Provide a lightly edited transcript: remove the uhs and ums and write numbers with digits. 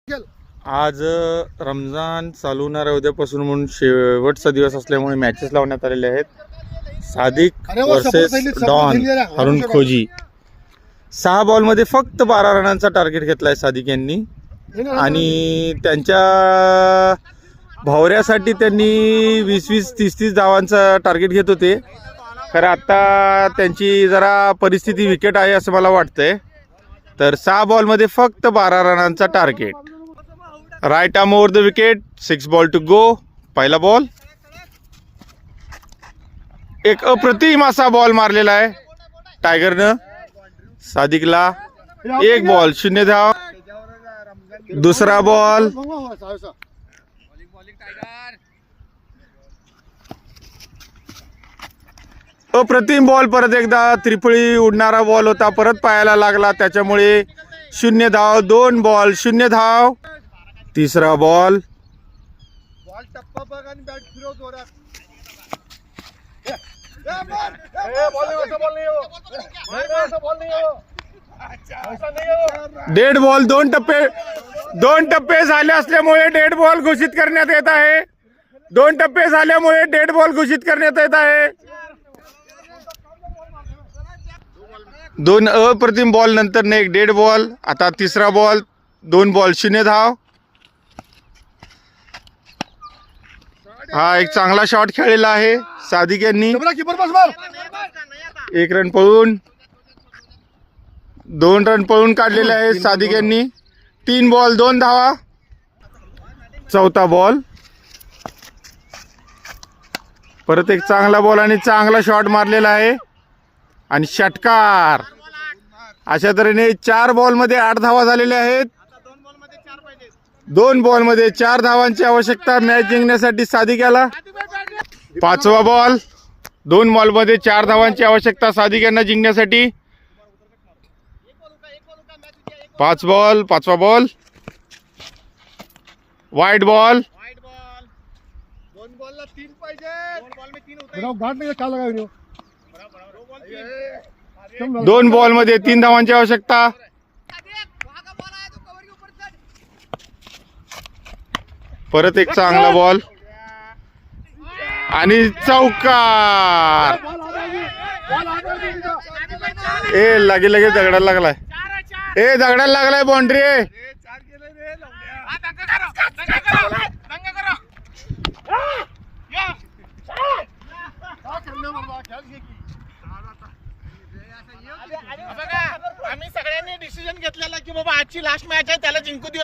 आज रमजान चालू होणार आहे उद्यापासून, म्हणून शेवटचा दिवस असल्यामुळे मॅचेस लावण्यात आलेले आहेत. सादिक वर्सेस डॉन अरुण खोजी. 6 बॉलमध्ये फक्त 12 रनांचा टार्गेट घेतलाय सादिक यांनी, आणि त्यांच्या भावऱ्यासाठी त्यांनी 20-20, 30-30 धावांचा टार्गेट घेत होते. खरं आता त्यांची जरा परिस्थिती विकेट आहे असं मला वाटतंय. तर 6 बॉलमध्ये फक्त 12 रनांचा target. Right arm over the wicket, 6 ball to go. पहिला बॉल, एक अप्रतिम असा बॉल मारलेला आहे टायगरनं सादिकला. 1 बॉल 0 धाव. दुसरा बॉल, अप्रतिम बॉल. परत एकदा त्रिफळी उडणारा बॉल होता, परत पायाला लागला, त्याच्यामुळे 0 धाव. 2 बॉल 0 धाव. तिसरा बॉल, डेड बॉल. 2 टप्पे झाले असल्यामुळे डेड बॉल घोषित करण्यात येत आहे. 2 टप्पे झाल्यामुळे डेड बॉल घोषित करण्यात येत आहे. 2 अप्रतिम बॉल नंतर एक डेड बॉल. आता तिसरा बॉल, 2 बॉल 0 धाव. हा एक चांगला शॉट खेळलेला आहे सादिक यांनी. 1 रन पळून, 2 रन पळून काढलेले आहे सादिक यांनी. 3 बॉल 2 धावा. चौथा बॉल, परत एक चांगला बॉल आणि चांगला शॉट मारलेला आहे आणि षटकार. अशा तऱ्हेने 4 बॉलमध्ये 8 धावा झालेल्या आहेत. 2 बॉलमध्ये 4 धावांची आवश्यकता मॅच जिंकण्यासाठी सादिक याला. 5वा बॉल, 2 बॉलमध्ये 4 धावांची आवश्यकता सादिक यांना जिंकण्यासाठी. 5 बॉल, 5वा बॉल, वाईड बॉल. 2 बॉलमध्ये 3 धावांची आवश्यकता. परत एक चांगला बॉल आणि चौकार. लगे दगडाला लागलाय. दगडाला लागलाय. बाउंड्री आहे. आम्ही सगळ्यांनी डिसिजन घेतलेला की बाबा आजची लास्ट मॅच आहे, त्याला जिंकू देऊ.